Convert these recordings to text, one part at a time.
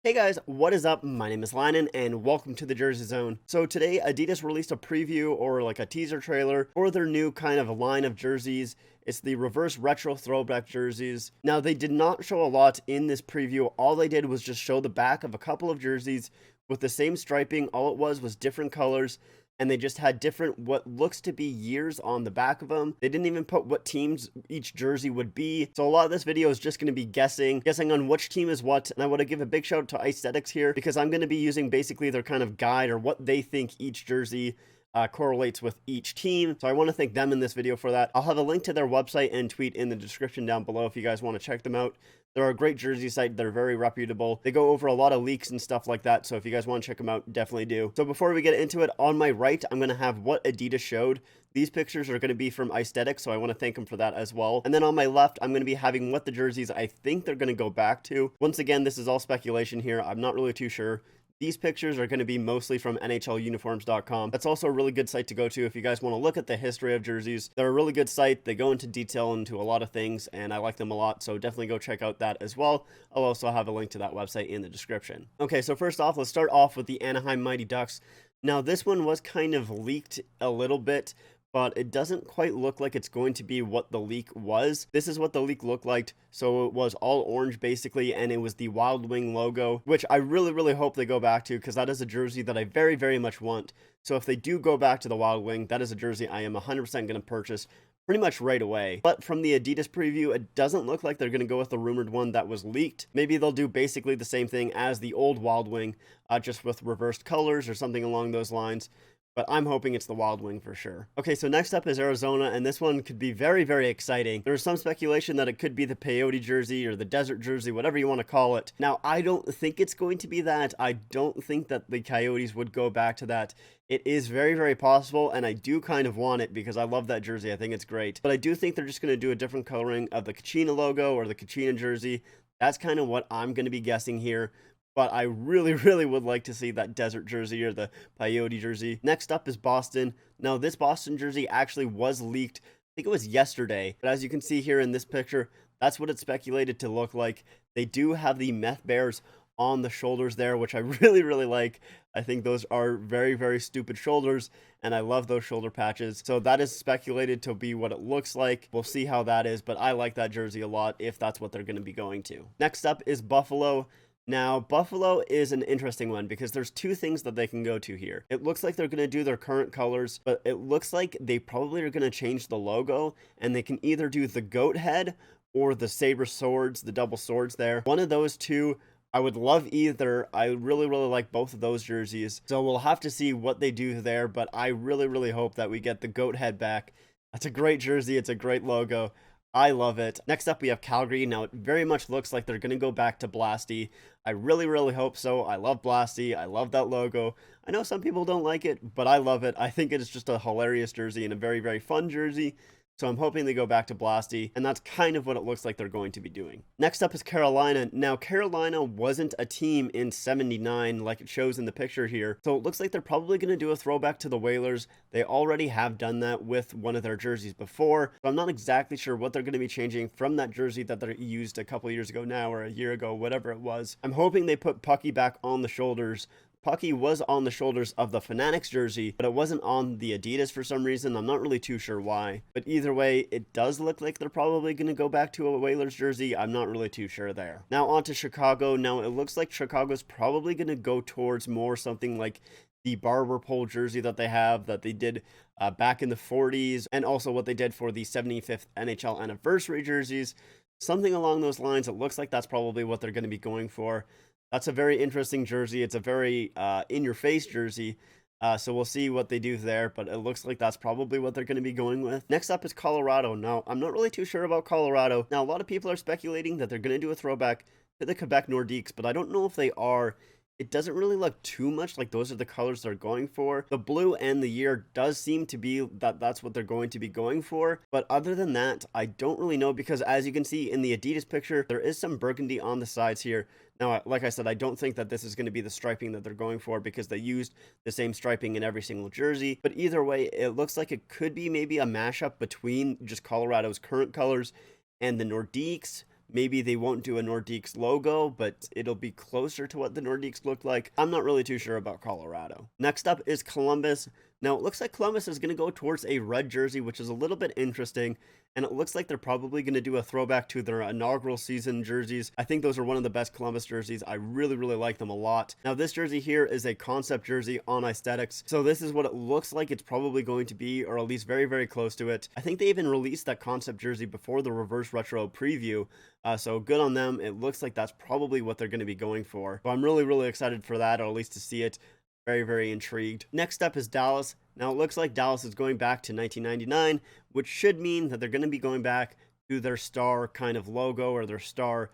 Hey guys, what is up? My name is Lynon and welcome to the Jersey Zone. So today Adidas released a preview or like a teaser trailer for their new kind of line of jerseys. It's the reverse retro throwback jerseys. Now they did not show a lot in this preview. All they did was just show the back of a couple of jerseys with the same striping. All it was different colors, and they just had different what looks to be years on the back of them. They didn't even put what teams each jersey would be. So a lot of this video is just going to be guessing on which team is what. And I want to give a big shout out to Aesthetics here because I'm going to be using basically their kind of guide or what they think each jersey correlates with each team. So I want to thank them in this video for that. I'll have a link to their website and tweet in the description down below if you guys want to check them out. They're a great jersey site. They're very reputable. They go over a lot of leaks and stuff like that. So if you guys want to check them out, definitely do. So before we get into it, on my right, I'm going to have what Adidas showed. These pictures are going to be from Aesthetics, so I want to thank them for that as well. And then on my left, I'm going to be having what the jerseys I think they're going to go back to. Once again, this is all speculation here. I'm not really too sure. These pictures are going to be mostly from NHLuniforms.com. That's also a really good site to go to if you guys want to look at the history of jerseys. They're a really good site. They go into detail into a lot of things, and I like them a lot, so definitely go check out that as well. I'll also have a link to that website in the description. Okay, so first off, let's start off with the Anaheim Mighty Ducks. Now, this one was kind of leaked a little bit, but it doesn't quite look like it's going to be what the leak was. This is what the leak looked like. So it was all orange basically, and it was the Wild Wing logo, which I really hope they go back to because that is a jersey that I very much want. So if they do go back to the Wild Wing, that is a jersey I am 100% going to purchase pretty much right away. But from the Adidas preview, it doesn't look like they're going to go with the rumored one that was leaked. Maybe they'll do basically the same thing as the old Wild Wing, just with reversed colors or something along those lines. But I'm hoping it's the Wild Wing for sure. Okay, so next up is Arizona, and this one could be very exciting. There's some speculation that it could be the peyote jersey or the desert jersey, whatever you want to call it. Now, I don't think it's going to be that. I don't think that the Coyotes would go back to that. It is very possible, and I do kind of want it because I love that jersey. I think it's great. But I do think they're just going to do a different coloring of the Kachina logo or the Kachina jersey. That's kind of what I'm going to be guessing here. But I really would like to see that desert jersey or the peyote jersey. Next up is Boston. Now, this Boston jersey actually was leaked. I think it was yesterday. But as you can see here in this picture, that's what it's speculated to look like. They do have the meth bears on the shoulders there, which I really like. I think those are very stupid shoulders, and I love those shoulder patches. So that is speculated to be what it looks like. We'll see how that is, but I like that jersey a lot if that's what they're going to be going to. Next up is Buffalo. Now, Buffalo is an interesting one because there's two things that they can go to here. It looks like they're going to do their current colors, but it looks like they probably are going to change the logo, and they can either do the goat head or the saber swords, the double swords there. One of those two, I would love either. I really like both of those jerseys. So we'll have to see what they do there, but I really hope that we get the goat head back. That's a great jersey. It's a great logo. I love it. Next up, we have Calgary. Now, it very much looks like they're going to go back to Blasty. I really hope so. I love Blasty. I love that logo. I know some people don't like it, but I love it. I think it is just a hilarious jersey and a very fun jersey. So I'm hoping they go back to Blasty, and that's kind of what it looks like they're going to be doing. Next up is Carolina. Now, Carolina wasn't a team in '79 like it shows in the picture here, so it looks like they're probably going to do a throwback to the Whalers. They already have done that with one of their jerseys before, so I'm not exactly sure what they're going to be changing from that jersey that they used a couple years ago now, or a year ago, whatever it was. I'm hoping they put Pucky back on the shoulders. Pucky was on the shoulders of the Fanatics jersey, but it wasn't on the Adidas for some reason. I'm not really too sure why. But either way, it does look like they're probably going to go back to a Whalers jersey. I'm not really too sure there. Now on to Chicago. Now it looks like Chicago's probably going to go towards more something like the barber pole jersey that they did back in the 40s, and also what they did for the 75th NHL anniversary jerseys. Something along those lines. It looks like that's probably what they're going to be going for. That's a very interesting jersey. It's a very in-your-face jersey. So we'll see what they do there, but it looks like that's probably what they're going to be going with. Next up is Colorado. Now, I'm not really too sure about Colorado. Now, a lot of people are speculating that they're going to do a throwback to the Quebec Nordiques, but I don't know if they are. It doesn't really look too much like those are the colors they're going for. The blue and the year does seem to be that's what they're going to be going for. But other than that, I don't really know because as you can see in the Adidas picture, there is some burgundy on the sides here. Now, like I said, I don't think that this is going to be the striping that they're going for because they used the same striping in every single jersey. But either way, it looks like it could be maybe a mashup between just Colorado's current colors and the Nordiques. Maybe they won't do a Nordiques logo, but it'll be closer to what the Nordiques look like. I'm not really too sure about Colorado. Next up is Columbus. Now, it looks like Columbus is going to go towards a red jersey, which is a little bit interesting. And it looks like they're probably going to do a throwback to their inaugural season jerseys. I think those are one of the best Columbus jerseys. I really, really like them a lot. Now, this jersey here is a concept jersey on Aesthetics. So this is what it looks like it's probably going to be, or at least very, very close to it. I think they even released that concept jersey before the reverse retro preview. So good on them. It looks like that's probably what they're going to be going for. So I'm really, really excited for that, or at least to see it. Very, very intrigued. Next up is Dallas. Now, it looks like Dallas is going back to 1999, which should mean that they're going to be going back to their star kind of logo or their star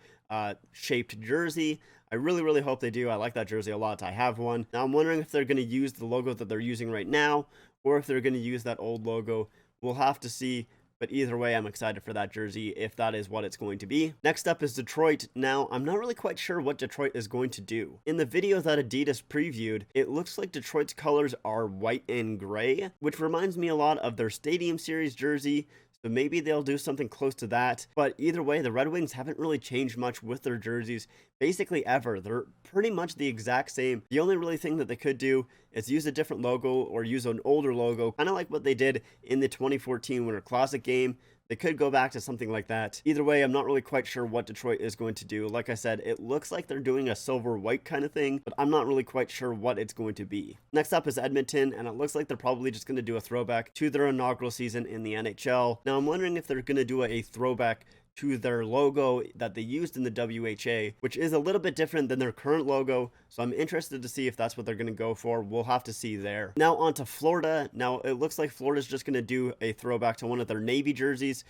shaped jersey. I really, really hope they do. I like that jersey a lot. I have one. Now, I'm wondering if they're going to use the logo that they're using right now, or if they're going to use that old logo. We'll have to see. But either way, I'm excited for that jersey if that is what it's going to be. Next up is Detroit. Now, I'm not really quite sure what Detroit is going to do. In the video that Adidas previewed, it looks like Detroit's colors are white and gray, which reminds me a lot of their Stadium Series jersey. So maybe they'll do something close to that. But either way, the Red Wings haven't really changed much with their jerseys, basically ever. They're pretty much the exact same. The only really thing that they could do is use a different logo or use an older logo, kind of like what they did in the 2014 Winter Classic game. They could go back to something like that. Either way, I'm not really quite sure what Detroit is going to do. Like I said, it looks like they're doing a silver-white kind of thing, but I'm not really quite sure what it's going to be. Next up is Edmonton, and it looks like they're probably just going to do a throwback to their inaugural season in the NHL. Now, I'm wondering if they're going to do a throwback to their logo that they used in the WHA, which is a little bit different than their current logo. So I'm interested to see if that's what they're going to go for. We'll have to see there. Now on to Florida. Now it looks like Florida's just going to do a throwback to one of their Navy jerseys.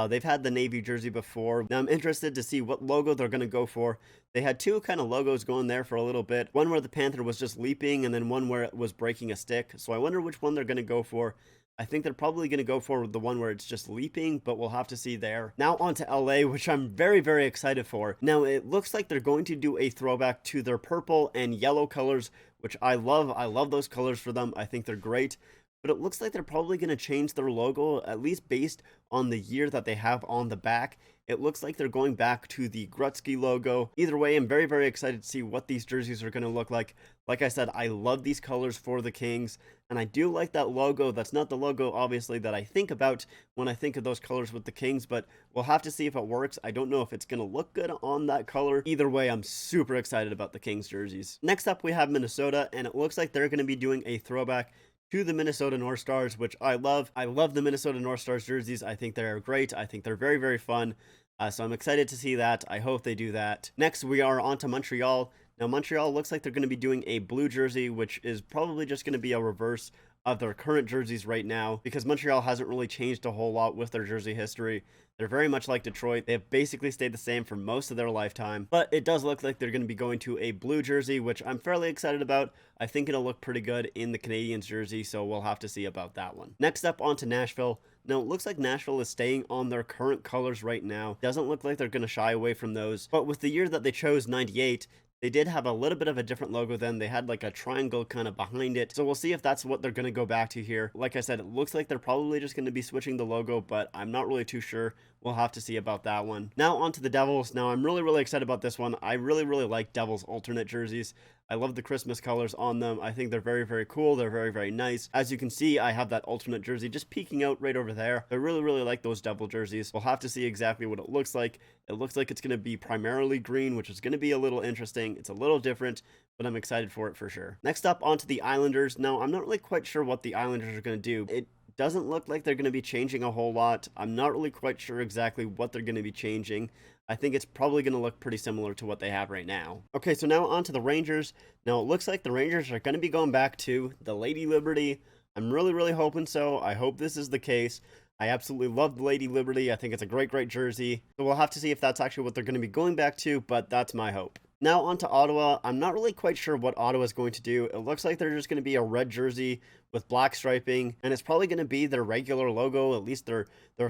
They've had the Navy jersey before. Now I'm interested to see what logo they're going to go for. They had two kind of logos going there for a little bit. One where the Panther was just leaping, and then one where it was breaking a stick. So I wonder which one they're going to go for. I think they're probably going to go for the one where it's just leaping, but we'll have to see there. Now on to LA, which I'm very, very excited for. Now it looks like they're going to do a throwback to their purple and yellow colors, which I love. I love those colors for them. I think they're great. But it looks like they're probably going to change their logo, at least based on the year that they have on the back. It looks like they're going back to the Gretzky logo. Either way, I'm very, very excited to see what these jerseys are going to look like. Like I said, I love these colors for the Kings, and I do like that logo. That's not the logo, obviously, that I think about when I think of those colors with the Kings, but we'll have to see if it works. I don't know if it's going to look good on that color. Either way, I'm super excited about the Kings jerseys. Next up, we have Minnesota, and it looks like they're going to be doing a throwback to the Minnesota North Stars, which I love. I love the Minnesota North Stars jerseys. I think they're great. I think they're very, very fun. So I'm excited to see that. I hope they do that. Next, we are on to Montreal. Now, Montreal looks like they're going to be doing a blue jersey, which is probably just going to be a reverse of their current jerseys right now, because Montreal hasn't really changed a whole lot with their jersey history. They're very much like Detroit. They have basically stayed the same for most of their lifetime, but it does look like they're going to be going to a blue jersey, which I'm fairly excited about. I think it'll look pretty good in the Canadiens jersey, so we'll have to see about that one. Next up, on to Nashville. Now, it looks like Nashville is staying on their current colors right now. Doesn't look like they're going to shy away from those, but with the year that they chose, 98, they did have a little bit of a different logo then. They had like a triangle kind of behind it. So we'll see if that's what they're going to go back to here. Like I said, it looks like they're probably just going to be switching the logo, but I'm not really too sure. We'll have to see about that one. Now on to the Devils. Now I'm really, really excited about this one. I really, really like Devils alternate jerseys. I love the Christmas colors on them. I think they're very, very cool. They're very, very nice. As you can see, I have that alternate jersey just peeking out right over there. I really, really like those Devil jerseys. We'll have to see exactly what it looks like. It looks like it's going to be primarily green, which is going to be a little interesting. It's a little different, but I'm excited for it for sure. Next up, onto the Islanders. Now, I'm not really quite sure what the Islanders are going to do. It doesn't look like they're going to be changing a whole lot. I'm not really quite sure exactly what they're going to be changing. I think it's probably going to look pretty similar to what they have right now. Okay, so now on to the Rangers. Now, it looks like the Rangers are going to be going back to the Lady Liberty. I'm really, really hoping so. I hope this is the case. I absolutely love the Lady Liberty. I think it's a great, great jersey. So we'll have to see if that's actually what they're going to be going back to, but that's my hope. Now on to Ottawa. I'm not really quite sure what Ottawa is going to do. It looks like they're just going to be a red jersey with black striping, and it's probably going to be their regular logo, at least their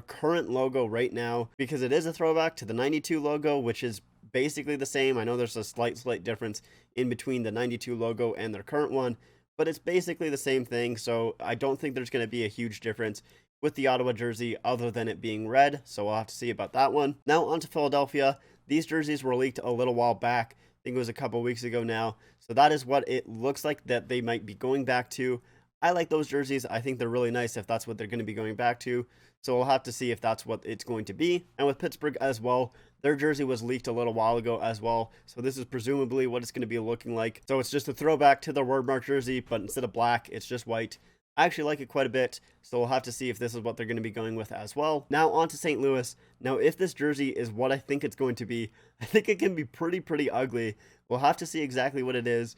current logo right now, because it is a throwback to the 92 logo, which is basically the same. I know there's a slight difference in between the 92 logo and their current one, but it's basically the same thing, so I don't think there's going to be a huge difference with the Ottawa jersey other than it being red, so we'll have to see about that one. Now on to Philadelphia. These jerseys were leaked a little while back. I think it was a couple weeks ago now. So that is what it looks like that they might be going back to. I like those jerseys. I think they're really nice if that's what they're going to be going back to. So we'll have to see if that's what it's going to be. And with Pittsburgh as well, their jersey was leaked a little while ago as well. So this is presumably what it's going to be looking like. So it's just a throwback to their wordmark jersey, but instead of black, it's just white. I actually like it quite a bit, so we'll have to see if this is what they're going to be going with as well. Now on to St. Louis. Now if this jersey is what I think it's going to be, I think it can be pretty ugly. We'll have to see exactly what it is.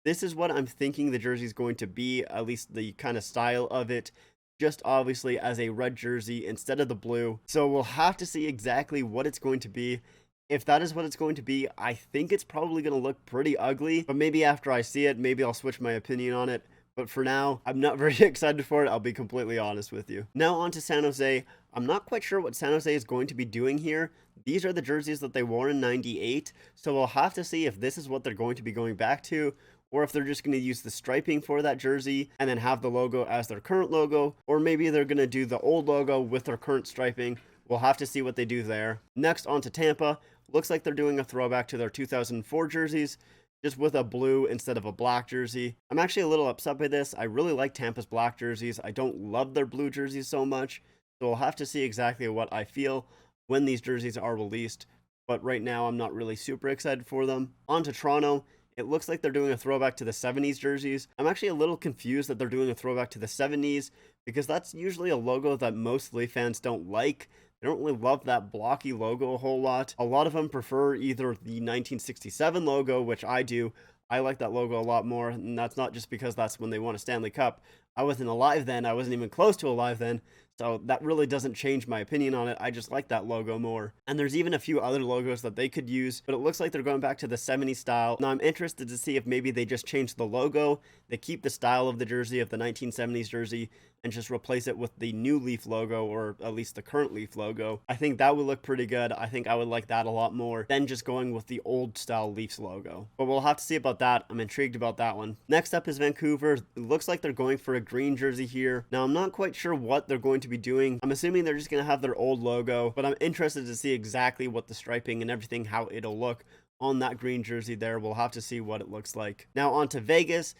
This is what I'm thinking the jersey is going to be, at least the kind of style of it, just obviously as a red jersey instead of the blue. So we'll have to see exactly what it's going to be. If that is what it's going to be, I think it's probably going to look pretty ugly, but maybe after I see it, maybe I'll switch my opinion on it. But for now, I'm not very excited for it, I'll be completely honest with you. Now on to San Jose. I'm not quite sure what San Jose is going to be doing here. These are the jerseys that they wore in '98, so we'll have to see if this is what they're going to be going back to, or if they're just going to use the striping for that jersey and then have the logo as their current logo, or maybe they're going to do the old logo with their current striping. We'll have to see what they do there. Next on to Tampa. Looks like they're doing a throwback to their 2004 jerseys, just with a blue instead of a black jersey. I'm actually a little upset by this. I really like Tampa's black jerseys. I don't love their blue jerseys so much, so we'll have to see exactly what I feel when these jerseys are released. But right now, I'm not really super excited for them. On to Toronto. It looks like they're doing a throwback to the 70s jerseys. I'm actually a little confused that they're doing a throwback to the 70s, because that's usually a logo that most Leaf fans don't like. They don't really love that blocky logo a whole lot. A lot of them prefer either the 1967 logo, which I do. I like that logo a lot more, and that's not just because that's when they won a Stanley Cup. I wasn't alive then. I wasn't even close to alive then. So that really doesn't change my opinion on it. I just like that logo more. And there's even a few other logos that they could use, but it looks like they're going back to the 70s style. Now I'm interested to see if maybe they just change the logo, they keep the style of the jersey of the 1970s jersey, and just replace it with the new Leaf logo, or at least the current Leaf logo. I think that would look pretty good. I think I would like that a lot more than just going with the old style Leafs logo. But we'll have to see about that. I'm intrigued about that one. Next up is Vancouver. It looks like they're going for a green jersey here. Now I'm not quite sure what they're going to be doing. I'm assuming they're just going to have their old logo, but I'm interested to see exactly what the striping and everything, how it'll look on that green jersey there. We'll have to see what it looks like. Now on to Vegas.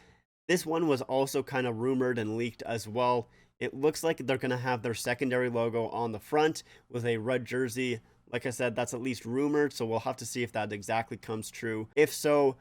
This one was also kind of rumored and leaked as well. It looks like they're going to have their secondary logo on the front with a red jersey. Like I said, that's at least rumored, so we'll have to see if that exactly comes true. If so,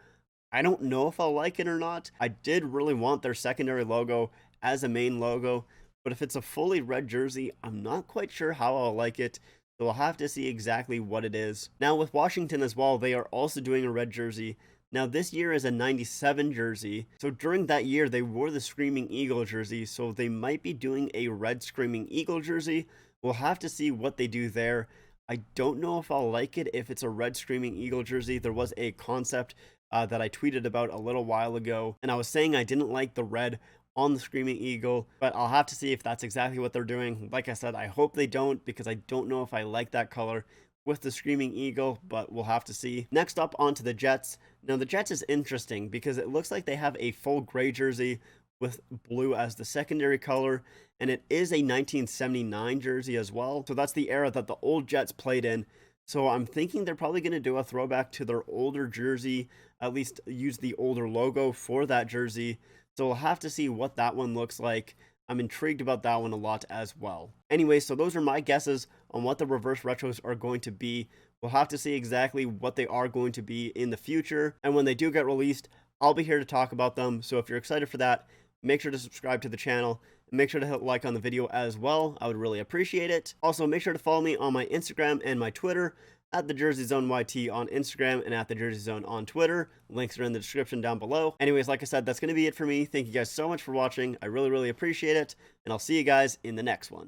I don't know if I'll like it or not. I did really want their secondary logo as a main logo, but if it's a fully red jersey, I'm not quite sure how I'll like it. So we'll have to see exactly what it is. Now with Washington as well, they are also doing a red jersey. Now this year is a 97 jersey, so during that year they wore the Screaming Eagle jersey, so they might be doing a red Screaming Eagle jersey. We'll have to see what they do there. I don't know if I'll like it if it's a red Screaming Eagle jersey. There was a concept that I tweeted about a little while ago, and I was saying I didn't like the red on the Screaming Eagle, but I'll have to see if that's exactly what they're doing. Like I said, I hope they don't, because I don't know if I like that color with the Screaming Eagle, but we'll have to see. Next up, onto the Jets. Now the Jets is interesting because it looks like they have a full gray jersey with blue as the secondary color, and it is a 1979 jersey as well. So that's the era that the old Jets played in. So I'm thinking they're probably going to do a throwback to their older jersey, at least use the older logo for that jersey. So we'll have to see what that one looks like. I'm intrigued about that one a lot as well. Anyway, so those are my guesses on what the reverse retros are going to be. We'll have to see exactly what they are going to be in the future. And when they do get released, I'll be here to talk about them. So if you're excited for that, make sure to subscribe to the channel. And make sure to hit like on the video as well. I would really appreciate it. Also, make sure to follow me on my Instagram and my Twitter at the Jersey Zone YT on Instagram and at the Jersey Zone on Twitter. Links are in the description down below. Anyways, like I said, that's going to be it for me. Thank you guys so much for watching. I really appreciate it, and I'll see you guys in the next one.